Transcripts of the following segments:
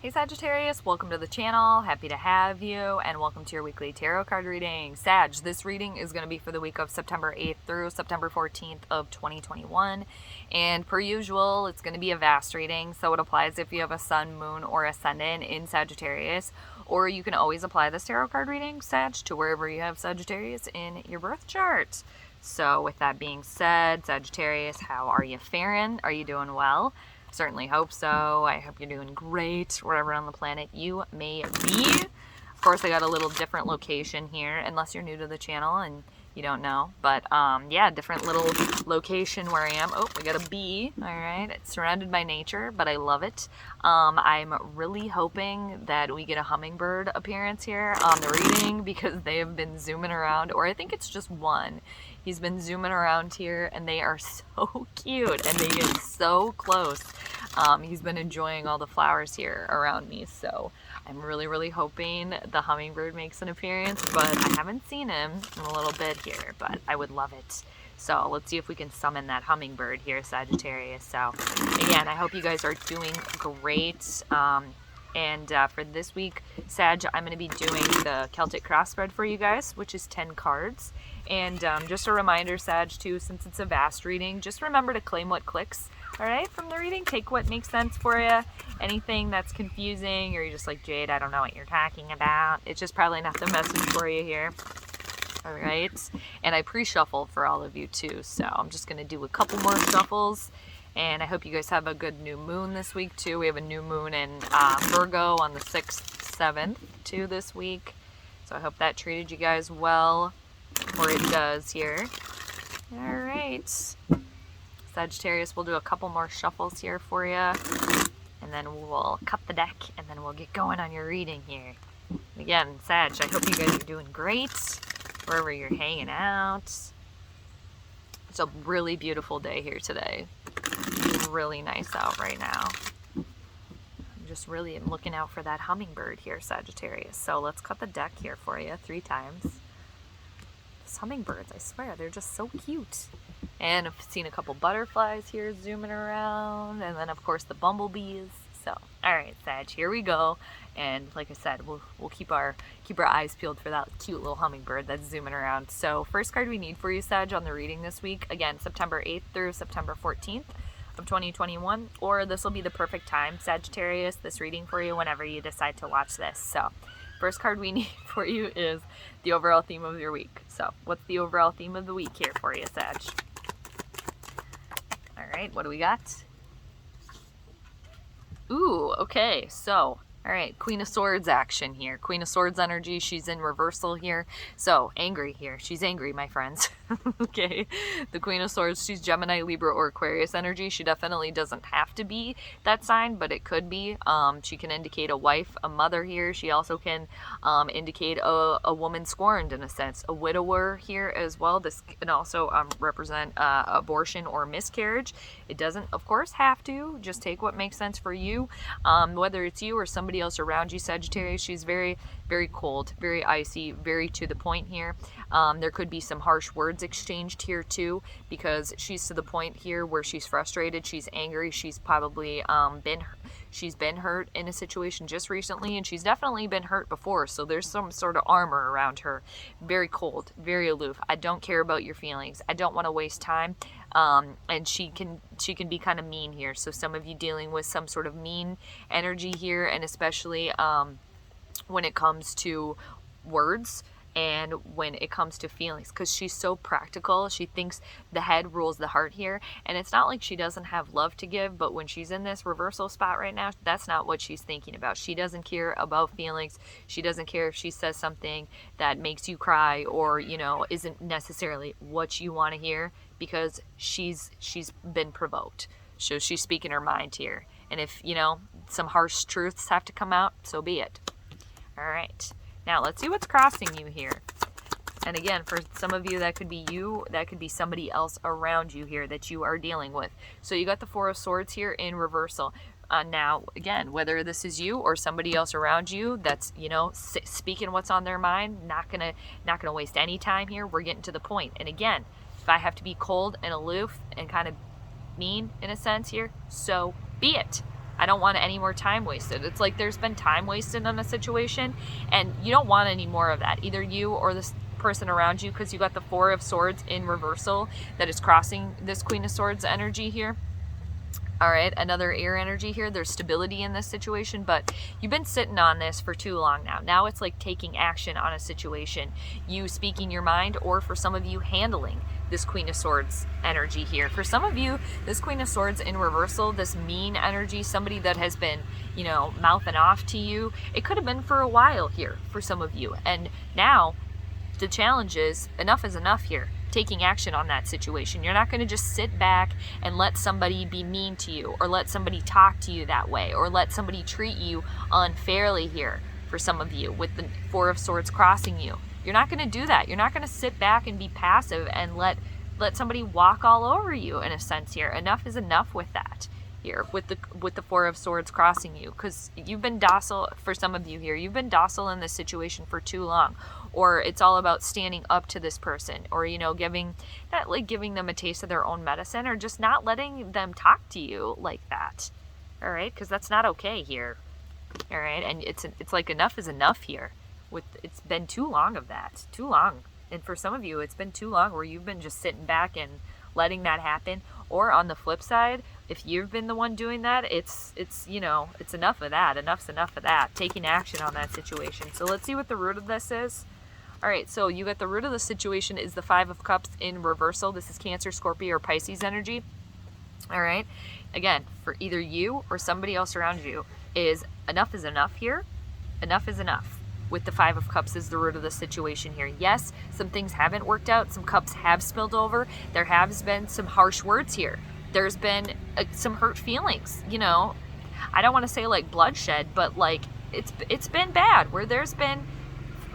Hey Sagittarius, welcome to the channel. Happy to have you, and welcome to your weekly tarot card reading. Sag, this reading is going to be for the week of September 8th through September 14th of 2021. And per usual, it's going to be a vast reading, so it applies if you have a sun, moon, or ascendant in Sagittarius. Or you can always apply this tarot card reading, Sag, to wherever you have Sagittarius in your birth chart. So with that being said, Sagittarius, how are you faring? Are you doing well? Certainly hope so. I hope you're doing great wherever on the planet you may be. Of course, I got a little different location here, unless you're new to the channel and you don't know. But yeah, different little location where I am. Oh, we got a bee. All right, it's surrounded by nature, but I love it. I'm really hoping that we get a hummingbird appearance here on the reading, because they have been zooming around, or I think it's just one. He's been zooming around here, and they are so cute, and they get so close. He's been enjoying all the flowers here around me, so I'm really hoping the hummingbird makes an appearance, but I haven't seen him in a little bit here, but I would love it. So let's see if we can summon that hummingbird here, Sagittarius. So again, I hope you guys are doing great. And for this week, Sag, I'm going to be doing the Celtic cross spread for you guys, which is 10 cards. And just a reminder, Sag, too, since it's a vast reading, just remember to claim what clicks, all right, from the reading. Take what makes sense for you. Anything that's confusing, or you're just like, Jade, I don't know what you're talking about, it's just probably not the message for you here. All right, and I pre-shuffle for all of you too, so I'm just going to do a couple more shuffles. And I hope you guys have a good new moon this week too. We have a new moon in Virgo on the 6th, 7th too this week. So I hope that treated you guys well, or it does here. All right. Sagittarius, we'll do a couple more shuffles here for you. And then we'll cut the deck, and then we'll get going on your reading here. And again, Sag, I hope you guys are doing great wherever you're hanging out. It's a really beautiful day here today. Really nice out right now. I'm just really looking out for that hummingbird here, Sagittarius. So let's cut the deck here for you 3 times. These hummingbirds, I swear, they're just so cute. And I've seen a couple butterflies here zooming around, and then of course the bumblebees. So, all right, Sag, here we go. And like I said, we'll keep our eyes peeled for that cute little hummingbird that's zooming around. So first card we need for you, Sag, on the reading this week, again, September 8th through September 14th of 2021, or this will be the perfect time, Sagittarius, this reading for you whenever you decide to watch this. So first card we need for you is the overall theme of your week. So what's the overall theme of the week here for you, Sag? All right, what do we got? Ooh, okay, so, all right, Queen of Swords action here. Queen of Swords energy, she's in reversal here. So, angry here. She's angry, my friends. Okay, the Queen of Swords, she's Gemini, Libra, or Aquarius energy. She definitely doesn't have to be that sign, but it could be. She can indicate a wife, a mother here. She also can indicate a woman scorned, in a sense. A widower here as well. This can also represent abortion or miscarriage. It doesn't, of course, have to. Just take what makes sense for you. Whether it's you or somebody else around you, Sagittarius, she's very cold, very icy, very to the point here. There could be some harsh words exchanged here too, because she's to the point here where she's frustrated, she's angry, she's probably been hurt in a situation just recently, and she's definitely been hurt before, so there's some sort of armor around her. Very cold, very aloof. I don't care about your feelings. I don't want to waste time. And she can be kind of mean here. So some of you dealing with some sort of mean energy here, and especially when it comes to words and when it comes to feelings, because she's so practical. She thinks the head rules the heart here, and it's not like she doesn't have love to give, but when she's in this reversal spot right now, that's not what she's thinking about. She doesn't care about feelings. She doesn't care if she says something that makes you cry, or isn't necessarily what you want to hear, because she's been provoked. So she's speaking her mind here, and if some harsh truths have to come out, so be it. All right, now let's see what's crossing you here. And again, for some of you, that could be you, that could be somebody else around you here that you are dealing with. So you got the Four of Swords here in reversal. Now, again, whether this is you or somebody else around you that's, speaking what's on their mind, not gonna waste any time here. We're getting to the point. And again, if I have to be cold and aloof and kind of mean in a sense here, so be it. I don't want any more time wasted. It's like there's been time wasted on a situation, and you don't want any more of that, either you or this person around you, because you got the Four of Swords in reversal that is crossing this Queen of Swords energy here. All right, another air energy here. There's stability in this situation, but you've been sitting on this for too long now. Now it's like taking action on a situation. You speaking your mind, or for some of you, handling this Queen of Swords energy here. For some of you, this Queen of Swords in reversal, this mean energy, somebody that has been, you know, mouthing off to you. It could have been for a while here for some of you. And now the challenge is enough here. Taking action on that situation. You're not going to just sit back and let somebody be mean to you, or let somebody talk to you that way, or let somebody treat you unfairly here for some of you with the Four of Swords crossing you. You're not going to do that. You're not going to sit back and be passive and let somebody walk all over you in a sense here. Enough is enough with that here with the Four of Swords crossing you, because you've been docile. For some of you here, you've been docile in this situation for too long, or it's all about standing up to this person, or, you know, giving them a taste of their own medicine, or just not letting them talk to you like that. All right, because that's not okay here. All right, and it's like enough is enough here. It's been too long of that, too long. And for some of you, it's been too long where you've been just sitting back and letting that happen. Or on the flip side, if you've been the one doing that, it's you know, it's enough of that. Enough's enough of that. Taking action on that situation. So let's see what the root of this is. All right, so you got the root of the situation is the Five of Cups in reversal. This is Cancer, Scorpio, or Pisces energy. All right, again, for either you or somebody else around you, is enough here. Enough is enough. With the Five of Cups is the root of the situation here. Yes, some things haven't worked out. Some cups have spilled over. There has been some harsh words here. There's been some hurt feelings. You know, I don't want to say like bloodshed, but like it's been bad, where there's been,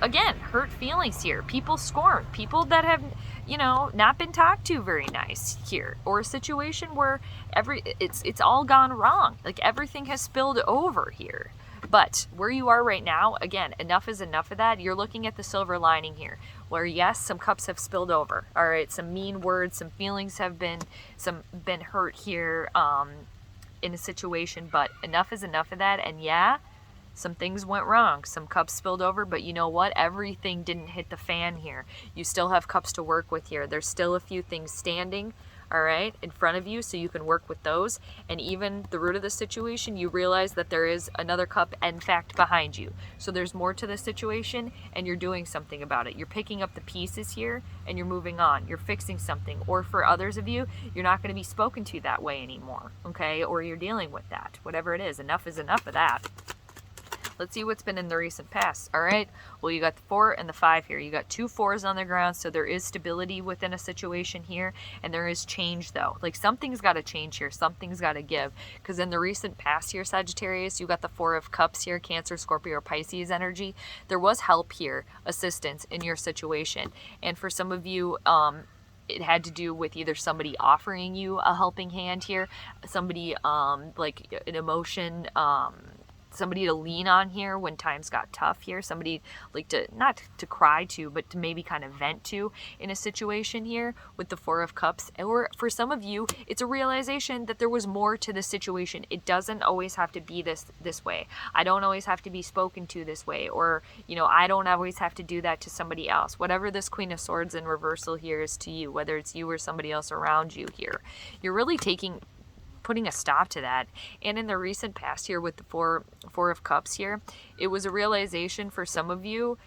again, hurt feelings here. People scorned. People that have, you know, not been talked to very nice here. Or a situation where it's all gone wrong. Like everything has spilled over here. But where you are right now, again, enough is enough of that. You're looking at the silver lining here, where yes, some cups have spilled over. All right, some mean words, some feelings have been hurt here in a situation, but enough is enough of that. And yeah, some things went wrong. Some cups spilled over, but you know what? Everything didn't hit the fan here. You still have cups to work with here. There's still a few things standing, all right, in front of you, so you can work with those. And even the root of the situation, you realize that there is another cup, in fact, behind you. So there's more to the situation, and you're doing something about it. You're picking up the pieces here, and you're moving on. You're fixing something. Or for others of you, you're not going to be spoken to that way anymore, okay? Or you're dealing with that. Whatever it is, enough is enough of that. Let's see what's been in the recent past. All right. Well, you got the 4 and the 5 here. You got 2 4s on the ground, so there is stability within a situation here, and there is change, though. Like something's got to change here. Something's got to give. Because in the recent past here, Sagittarius, you got the 4 of Cups here, Cancer, Scorpio, or Pisces energy. There was help here, assistance in your situation. And for some of you, it had to do with either somebody offering you a helping hand here, somebody like an emotion, somebody to lean on here when times got tough here, somebody like to, not to cry to, but to maybe kind of vent to in a situation here with the 4 of Cups. Or for some of you, it's a realization that there was more to the situation. It doesn't always have to be this way. I don't always have to be spoken to this way, or, you know, I don't always have to do that to somebody else. Whatever this Queen of Swords in reversal here is to you, whether it's you or somebody else around you here, you're really putting a stop to that. And in the recent past here with the four of Cups here, it was a realization for some of you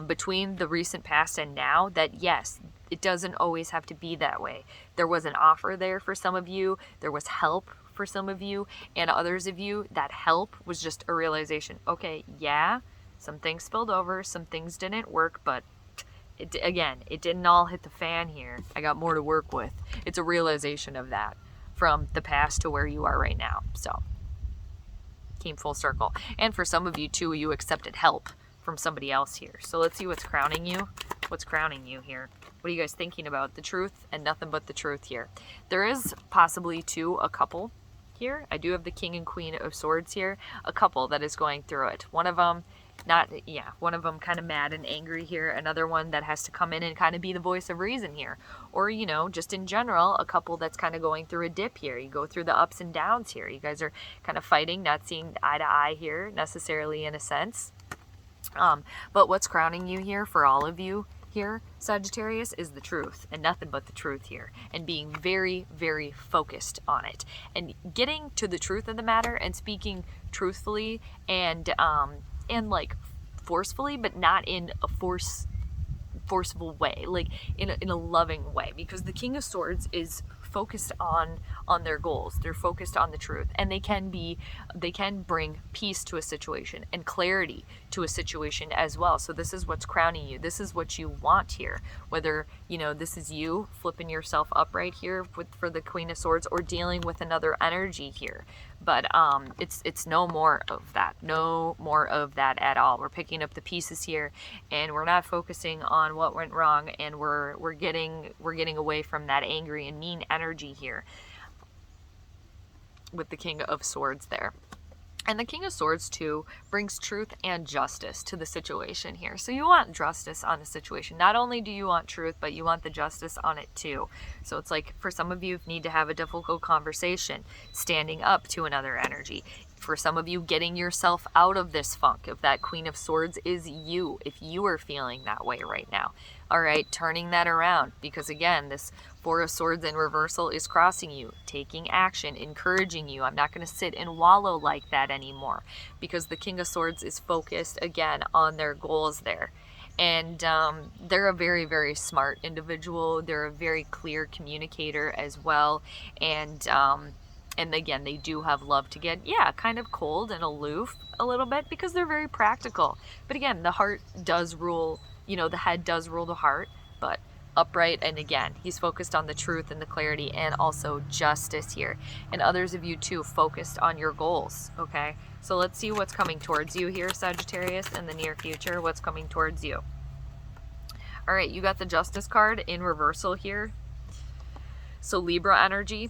between the recent past and now that yes, it doesn't always have to be that way. There was an offer there for some of you. There was help for some of you, and others of you, that help was just a realization. Okay, yeah, some things spilled over, some things didn't work, but it didn't all hit the fan here. I got more to work with. It's a realization of that from the past to where you are right now. So came full circle. And for some of you too, you accepted help from somebody else here. So let's see what's crowning you. What's crowning you here? What are you guys thinking about? The truth and nothing but the truth here. There is possibly too a couple here. I do have the King and Queen of Swords here, a couple that is going through it. One of them one of them kind of mad and angry here. Another one that has to come in and kind of be the voice of reason here. Or, you know, just in general, a couple that's kind of going through a dip here. You go through the ups and downs here. You guys are kind of fighting, not seeing eye to eye here necessarily in a sense. But what's crowning you here for all of you here, Sagittarius, is the truth and nothing but the truth here, and being very, very focused on it and getting to the truth of the matter and speaking truthfully and like forcefully, but not in a forceful way, like in a loving way, because the King of Swords is focused on their goals. They're focused on the truth, and they can bring peace to a situation and clarity to a situation as well. So this is what's crowning you. This is what you want here, whether, you know, this is you flipping yourself up right here for the Queen of Swords, or dealing with another energy here. But it's no more of that. No more of that at all. We're picking up the pieces here, and we're not focusing on what went wrong, and we're getting away from that angry and mean energy here with the King of Swords there. And the King of Swords, too, brings truth and justice to the situation here. So you want justice on the situation. Not only do you want truth, but you want the justice on it, too. So it's like, for some of you, need to have a difficult conversation, standing up to another energy. For some of you, getting yourself out of this funk. If that Queen of Swords is you, if you are feeling that way right now. All right, turning that around, because again, this Four of Swords in reversal is crossing you, taking action, encouraging you. I'm not going to sit and wallow like that anymore, because the King of Swords is focused again on their goals there. And they're a very, very smart individual. They're a very clear communicator as well. And again, they do have love to get, kind of cold and aloof a little bit, because they're very practical. But again, the heart does rule, the head does rule the heart, but upright. And again, he's focused on the truth and the clarity and also justice here. And others of you too, focused on your goals. Okay, so let's see what's coming towards you here, Sagittarius, in the near future. What's coming towards you? All right, you got the Justice card in reversal here. So Libra energy.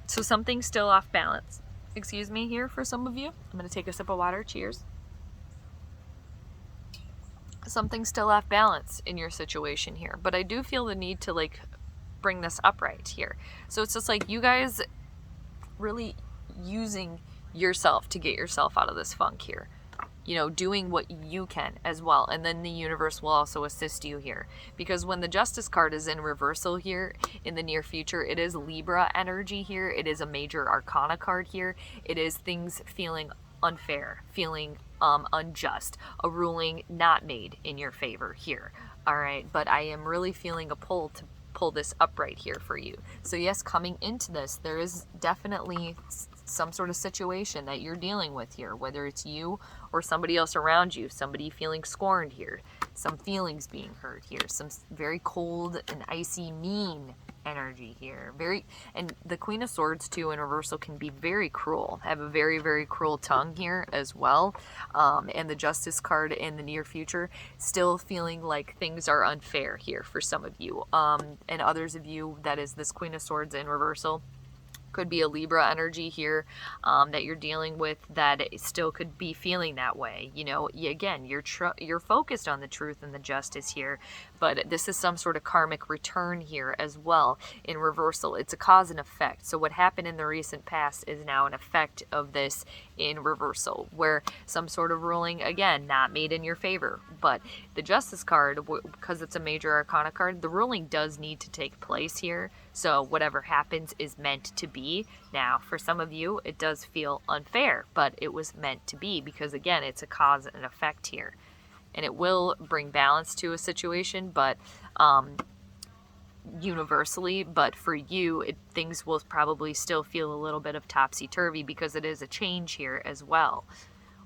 So something's still off balance. Excuse me here for some of you. I'm going to take a sip of water. Cheers. Something's still off balance in your situation here. But I do feel the need to like bring this upright here. So it's just like you guys really using yourself to get yourself out of this funk here. Doing what you can as well. And then the universe will also assist you here. Because when the Justice card is in reversal here in the near future, it is Libra energy here. It is a major arcana card here. It is things feeling unfair, feeling unjust, a ruling not made in your favor here. All right, but I am really feeling a pull to pull this upright here for you. So yes, coming into this, there is definitely some sort of situation that you're dealing with here, whether it's you or somebody else around you, somebody feeling scorned here, some feelings being hurt here, some very cold and icy, mean energy here. And the Queen of Swords too in reversal can be very cruel, have a very, very cruel tongue here as well. And the Justice card in the near future, still feeling like things are unfair here for some of you. And others of you, that is this Queen of Swords in reversal, could be a Libra energy here that you're dealing with, that still could be feeling that way. Again, you're focused on the truth and the justice here, but this is some sort of karmic return here as well in reversal. It's a cause and effect. So what happened in the recent past is now an effect of this in reversal, where some sort of ruling, again, not made in your favor. But the Justice card, because it's a major arcana card, the ruling does need to take place here. So whatever happens is meant to be. Now, for some of you, it does feel unfair, but it was meant to be, because again, it's a cause and effect here. And it will bring balance to a situation, but universally, but for you, things will probably still feel a little bit of topsy-turvy, because it is a change here as well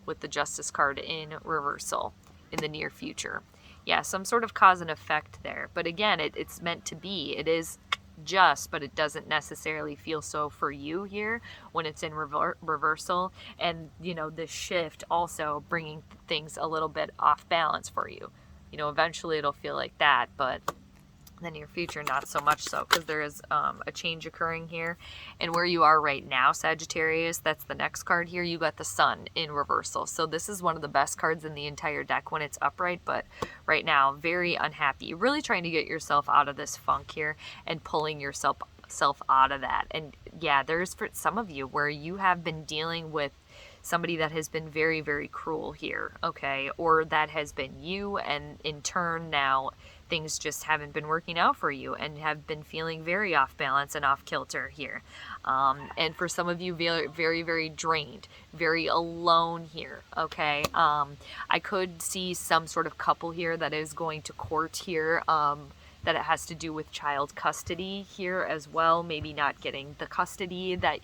with the Justice card in reversal in the near future. Yeah, some sort of cause and effect there. But again, it's meant to be. It is just, but it doesn't necessarily feel so for you here when it's in reversal. And this shift also bringing things a little bit off balance for you. Eventually it'll feel like that, but Then your future, not so much so, because there is a change occurring here. And where you are right now, Sagittarius, that's the next card here, you got the Sun in reversal. So this is one of the best cards in the entire deck when it's upright, but right now, very unhappy. You're really trying to get yourself out of this funk here and pulling yourself out of that. And yeah, there's for some of you where you have been dealing with somebody that has been very, very cruel here, okay? Or that has been you, and in turn now things just haven't been working out for you and have been feeling very off balance and off kilter here. And for some of you, very, very, very drained, very alone here, okay? I could see some sort of couple here that is going to court here, that it has to do with child custody here as well, maybe not getting the custody that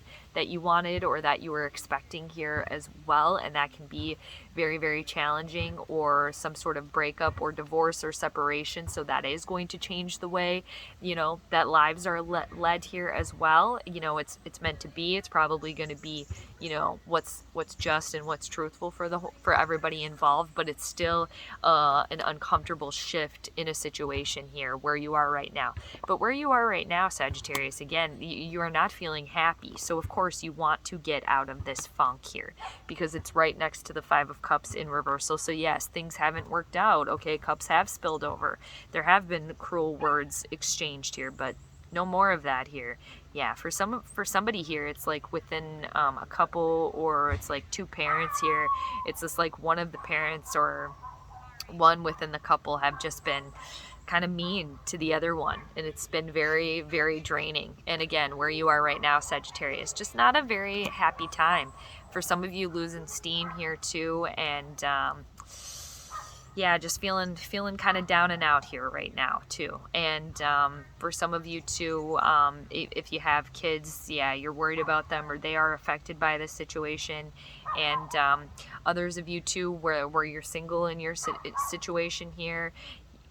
you wanted or that you were expecting here as well, and that can be very, very challenging, or some sort of breakup or divorce or separation. So that is going to change the way, you know, that lives are led here as well. You know, it's meant to be. It's probably going to be, you know, what's just and what's truthful for everybody involved, but it's still an uncomfortable shift in a situation here where you are right now. But where you are right now, Sagittarius, again, you are not feeling happy. So of course you want to get out of this funk here, because it's right next to the Five of Cups in reversal. So yes, things haven't worked out. Okay, cups have spilled over. There have been cruel words exchanged here, but no more of that here. Yeah, for somebody here, it's like within a couple, or it's like two parents here. It's just like one of the parents or one within the couple have just been kind of mean to the other one, and it's been very, very draining. And again, where you are right now, Sagittarius, just not a very happy time. For some of you, losing steam here too, and yeah, just feeling kind of down and out here right now too. And for some of you too, if you have kids, yeah, you're worried about them, or they are affected by this situation. And others of you too, where you're single in your situation here,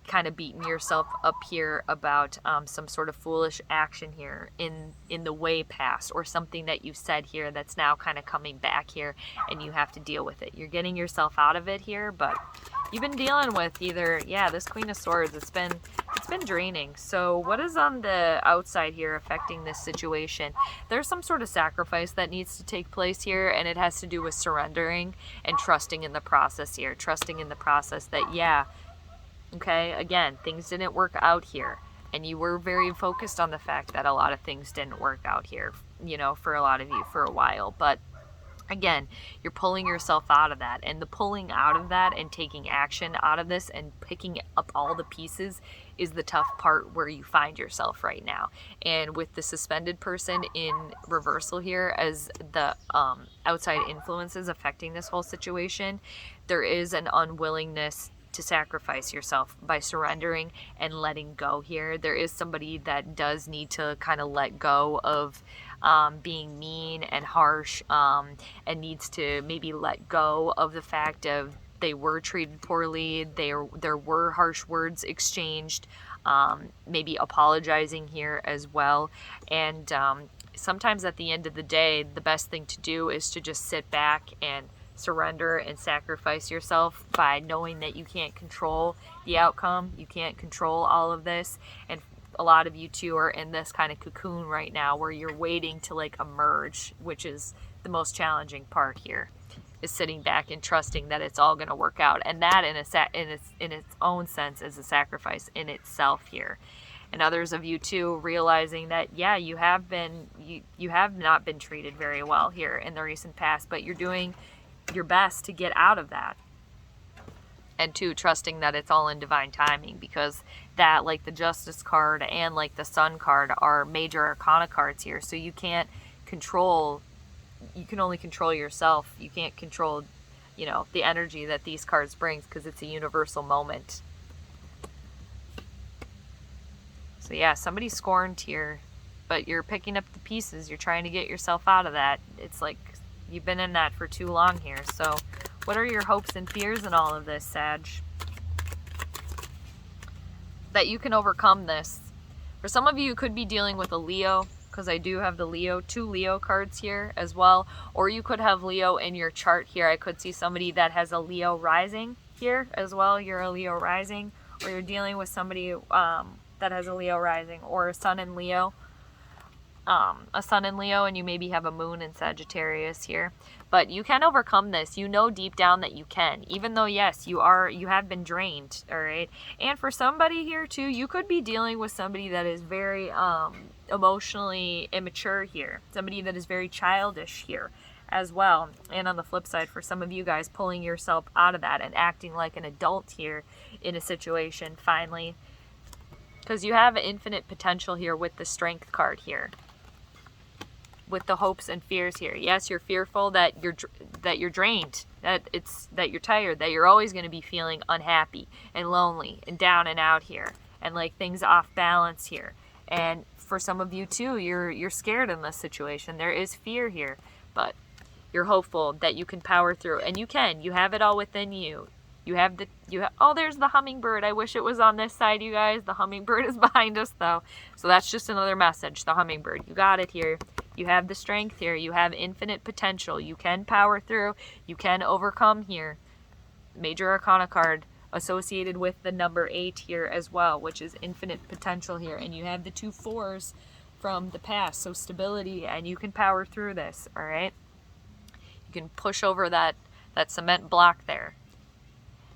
kind of beating yourself up here about some sort of foolish action here in the way past, or something that you said here that's now kind of coming back here, and you have to deal with it. You're getting yourself out of it here, but you've been dealing with either, yeah, this Queen of Swords. It's been draining. So what is on the outside here affecting this situation? There's some sort of sacrifice that needs to take place here, and it has to do with surrendering and trusting in the process here. Trusting in the process that, yeah, okay, again, things didn't work out here, and you were very focused on the fact that a lot of things didn't work out here, you know, for a lot of you for a while. But again, you're pulling yourself out of that, and the pulling out of that and taking action out of this and picking up all the pieces is the tough part where you find yourself right now. And with the suspended person in reversal here as the outside influences affecting this whole situation, there is an unwillingness to sacrifice yourself by surrendering and letting go here. There is somebody that does need to kind of let go of being mean and harsh, and needs to maybe let go of the fact of they were treated poorly, there were harsh words exchanged, maybe apologizing here as well. And sometimes at the end of the day, the best thing to do is to just sit back and surrender and sacrifice yourself by knowing that you can't control the outcome. You can't control all of this. And a lot of you too are in this kind of cocoon right now where you're waiting to like emerge, which is the most challenging part here, is sitting back and trusting that it's all going to work out. And that in its own sense is a sacrifice in itself here. And others of you too realizing that, yeah, you have not been treated very well here in the recent past, but you're doing your best to get out of that. And two, trusting that it's all in divine timing, because that, like the Justice card and like the Sun card, are major arcana cards here. So you can only control yourself. You can't control, you know, the energy that these cards brings, because it's a universal moment. So yeah, somebody's scorned here, but you're picking up the pieces. You're trying to get yourself out of that. It's like you've been in that for too long here. So what are your hopes and fears in all of this, Sag? That you can overcome this. For some of you, you could be dealing with a Leo, because I do have the two Leo cards here as well. Or you could have Leo in your chart here. I could see somebody that has a Leo rising here as well. You're a Leo rising. Or you're dealing with somebody that has a Leo rising, or a sun in Leo. A sun in Leo, and you maybe have a moon in Sagittarius here. But you can overcome this. You know deep down that you can, even though, yes, you have been drained, all right? And for somebody here too, you could be dealing with somebody that is very emotionally immature here, somebody that is very childish here as well. And on the flip side, for some of you guys, pulling yourself out of that and acting like an adult here in a situation finally, because you have infinite potential here with the Strength card here, with the hopes and fears here. Yes, you're fearful that you're drained, that you're tired, that you're always going to be feeling unhappy and lonely and down and out here, and like things off balance here. And for some of you too, you're scared in this situation. There is fear here, but you're hopeful that you can power through, and you can. You have it all within you. Oh, there's the hummingbird. I wish it was on this side, you guys. The hummingbird is behind us though. So that's just another message, the hummingbird. You got it here. You have the strength here. You have infinite potential. You can power through. You can overcome here. Major Arcana card associated with the number 8 here as well, which is infinite potential here. And you have the 2 4s from the past, so stability, and you can power through this, all right? You can push over that cement block there.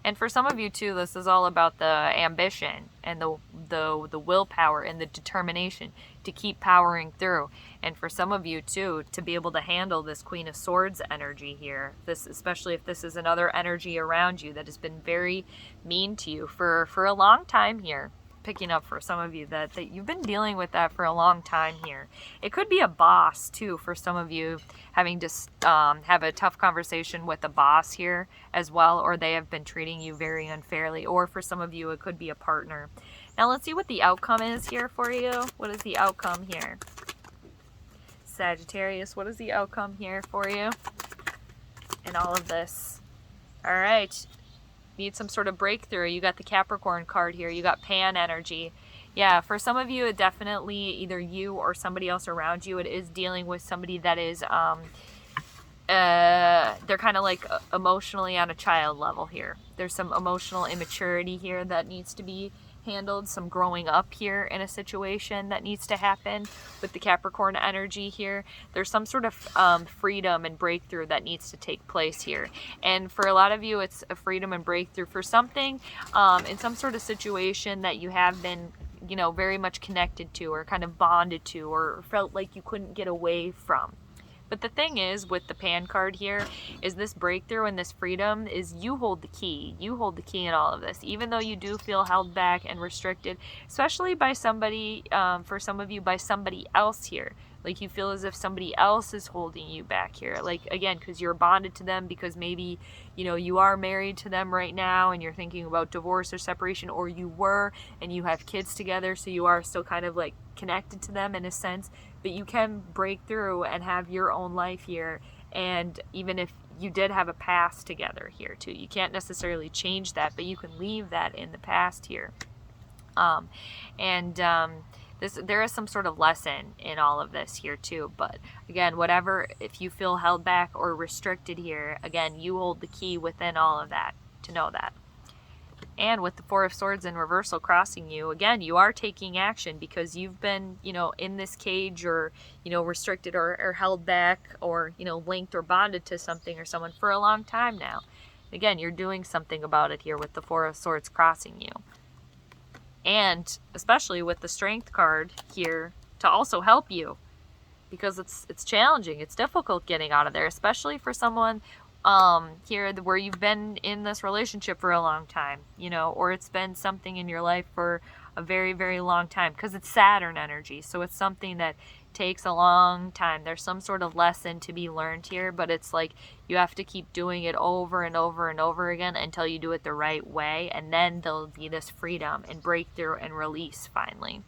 And for some of you too, this is all about the ambition and the willpower and the determination to keep powering through. And for some of you too, to be able to handle this Queen of Swords energy here, this, especially if this is another energy around you that has been very mean to you for a long time here. Picking up for some of you that you've been dealing with that for a long time here. It could be a boss too for some of you, having to have a tough conversation with a boss here as well, or they have been treating you very unfairly, or for some of you it could be a partner. Now let's see what the outcome is here for you. What is the outcome here? Sagittarius, what is the outcome here for you in all of this? All right. Need some sort of breakthrough. You got the Capricorn card here. You got Pan energy. Yeah, for some of you, it definitely, either you or somebody else around you, it is dealing with somebody that is, they're kind of like emotionally on a child level here. There's some emotional immaturity here that needs to be handled, some growing up here in a situation that needs to happen with the Capricorn energy here. There's some sort of freedom and breakthrough that needs to take place here. And for a lot of you, it's a freedom and breakthrough for something in some sort of situation that you have been, you know, very much connected to, or kind of bonded to, or felt like you couldn't get away from. But the thing is, with the Pan card here, is this breakthrough and this freedom is you hold the key. You hold the key in all of this, even though you do feel held back and restricted, especially by somebody, for some of you, by somebody else here. Like you feel as if somebody else is holding you back here. Like, again, because you're bonded to them, because maybe, you know, you are married to them right now and you're thinking about divorce or separation, or you were and you have kids together, so you are still kind of like connected to them in a sense. But you can break through and have your own life here. And even if you did have a past together here too, you can't necessarily change that, but you can leave that in the past here. There is some sort of lesson in all of this here too. But again, whatever, if you feel held back or restricted here, again, you hold the key within all of that to know that. And with the Four of Swords in reversal crossing you, again, you are taking action because you've been, you know, in this cage, or, you know, restricted or held back, or, you know, linked or bonded to something or someone for a long time now. Again, you're doing something about it here with the Four of Swords crossing you. And especially with the Strength card here to also help you, because it's challenging. It's difficult getting out of there, especially for someone here where you've been in this relationship for a long time, you know, or it's been something in your life for a very, very long time, because it's Saturn energy. So it's something that takes a long time. There's some sort of lesson to be learned here, but it's like you have to keep doing it over and over and over again until you do it the right way, and then there'll be this freedom and breakthrough and release finally.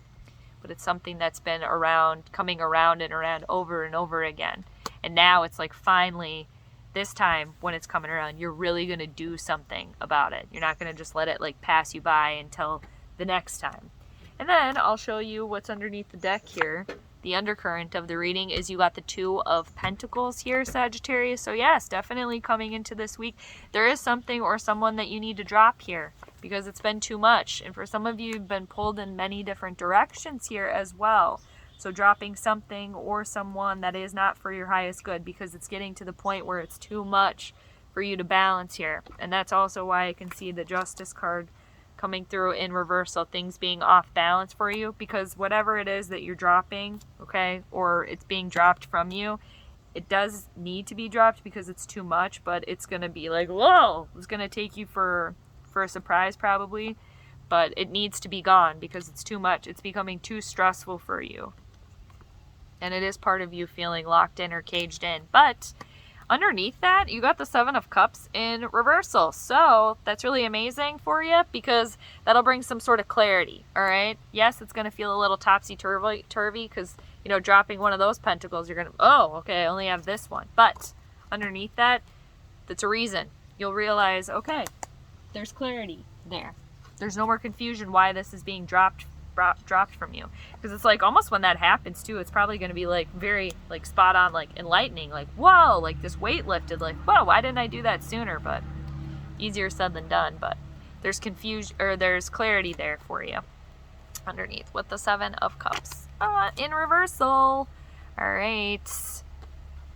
But it's something that's been around, coming around and around over and over again. And now it's like finally, this time when it's coming around, you're really going to do something about it. You're not going to just let it like pass you by until the next time. And then I'll show you what's underneath the deck here. The undercurrent of the reading is you got the Two of Pentacles here, Sagittarius. So yes, definitely coming into this week, there is something or someone that you need to drop here. because it's been too much. And for some of you, you've been pulled in many different directions here as well. So dropping something or someone that is not for your highest good, because it's getting to the point where it's too much for you to balance here. And that's also why I can see the Justice card coming through in reversal, things being off balance for you, because whatever it is that you're dropping, okay, or it's being dropped from you, it does need to be dropped because it's too much, but it's going to be like, whoa, it's going to take you for a surprise probably, but it needs to be gone because it's too much. It's becoming too stressful for you. And it is part of you feeling locked in or caged in. But underneath that, you got the Seven of Cups in reversal. So that's really amazing for you because that'll bring some sort of clarity, all right? Yes, it's going to feel a little topsy-turvy because, you know, dropping one of those pentacles, you're going to, oh, okay, I only have this one. But underneath that, that's a reason. You'll realize, okay, there's clarity there. There's no more confusion why this is being dropped from you, because it's like almost when that happens too, it's probably going to be like very like spot on, like enlightening, like whoa, like this weight lifted, like whoa, why didn't I do that sooner? But easier said than done. But there's confusion, or there's clarity there for you underneath with the Seven of Cups in reversal. All right,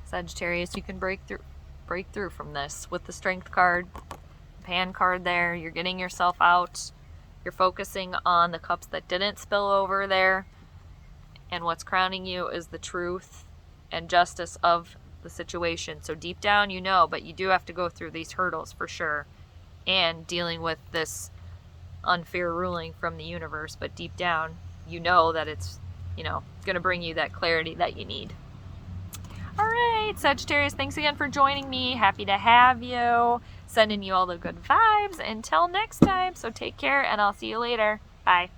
Sagittarius, you can break through from this with the Strength card, Pan card there. You're getting yourself out. You're focusing on the cups that didn't spill over there. And what's crowning you is the truth and justice of the situation. So deep down, you know, but you do have to go through these hurdles for sure. And dealing with this unfair ruling from the universe. But deep down, you know that it's, you know, going to bring you that clarity that you need. All right, Sagittarius, thanks again for joining me. Happy to have you. Sending you all the good vibes. Until next time, so take care, and I'll see you later. Bye.